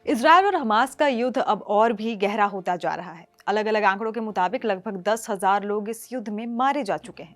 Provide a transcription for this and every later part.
Israel और Hamas का युद्ध अब और भी गहरा होता जा रहा है। अलग अलग आंकड़ों के मुताबिक लगभग 10,000 लोग इस युद्ध में मारे जा चुके हैं।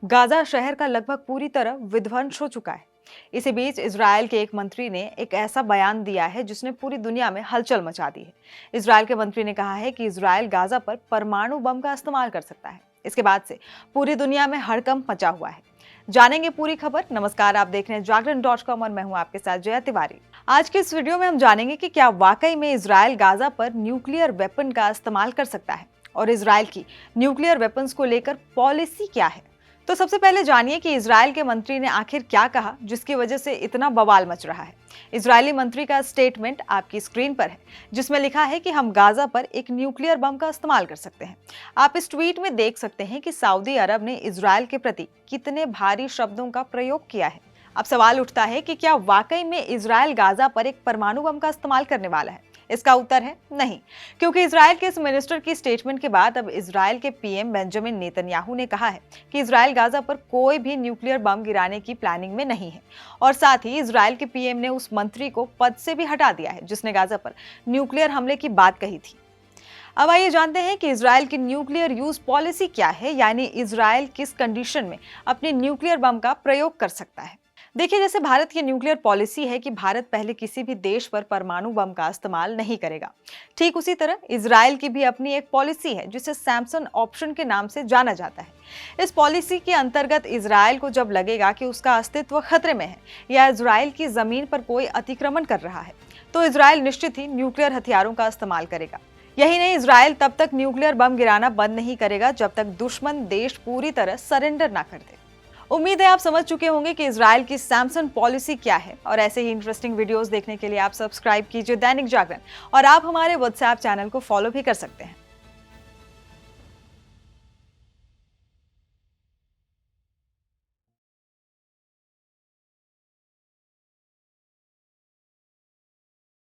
गाजा शहर का लगभग पूरी तरह विध्वंस हो चुका है। इसी बीच इजरायल के एक मंत्री ने एक ऐसा बयान दिया है जिसने पूरी दुनिया में हलचल मचा दी है। इजरायल के मंत्री ने कहा है कि इजरायल गाजा पर परमाणु बम का इस्तेमाल कर सकता है। इसके बाद से पूरी दुनिया में हड़कंप मचा हुआ है। जानेंगे पूरी खबर। नमस्कार, आप देख रहे हैं जागरण.com और मैं हूं आपके साथ जया तिवारी। आज के इस वीडियो में हम जानेंगे कि क्या वाकई में इजरायल गाजा पर न्यूक्लियर वेपन का इस्तेमाल कर सकता है और इजरायल की न्यूक्लियर वेपन्स को लेकर पॉलिसी क्या है। तो सबसे पहले जानिए कि इजरायल के मंत्री ने आखिर क्या कहा जिसकी वजह से इतना बवाल मच रहा है। इजरायली मंत्री का स्टेटमेंट आपकी स्क्रीन पर है, जिसमें लिखा है कि हम गाजा पर एक न्यूक्लियर बम का इस्तेमाल कर सकते हैं। आप इस ट्वीट में देख सकते हैं कि सऊदी अरब ने इजरायल के प्रति कितने भारी शब्दों का प्रयोग किया है। अब सवाल उठता है कि क्या वाकई में इजरायल गाजा पर एक परमाणु बम का इस्तेमाल करने वाला है। इसका उत्तर है नहीं, क्योंकि इजरायल के इस मिनिस्टर की स्टेटमेंट के बाद अब इजरायल के पीएम बेंजामिन नेतन्याहू ने कहा है कि इजरायल गाजा पर कोई भी न्यूक्लियर बम गिराने की प्लानिंग में नहीं है। और साथ ही इजरायल के पीएम ने उस मंत्री को पद से भी हटा दिया है जिसने गाजा पर न्यूक्लियर हमले की बात कही थी। अब आइए जानते हैं कि इजरायल की न्यूक्लियर यूज पॉलिसी क्या है, यानी इजरायल किस कंडीशन में अपने न्यूक्लियर बम का प्रयोग कर सकता है। देखिए, जैसे भारत की न्यूक्लियर पॉलिसी है कि भारत पहले किसी भी देश पर परमाणु बम का इस्तेमाल नहीं करेगा, ठीक उसी तरह इजरायल की भी अपनी एक पॉलिसी है जिसे सैमसन ऑप्शन के नाम से जाना जाता है। इस पॉलिसी के अंतर्गत इजरायल को जब लगेगा कि उसका अस्तित्व खतरे में है या इजरायल की जमीन पर कोई अतिक्रमण कर रहा है, तो इजरायल निश्चित ही न्यूक्लियर हथियारों का इस्तेमाल करेगा। यही नहीं, इजरायल तब तक न्यूक्लियर बम गिराना बंद नहीं करेगा जब तक दुश्मन देश पूरी तरह सरेंडर ना कर दे। उम्मीद है आप समझ चुके होंगे कि इजरायल की सैमसन पॉलिसी क्या है, और ऐसे ही इंटरेस्टिंग वीडियोस देखने के लिए आप सब्सक्राइब कीजिए दैनिक जागरण, और आप हमारे व्हाट्सएप चैनल को फॉलो भी कर सकते हैं।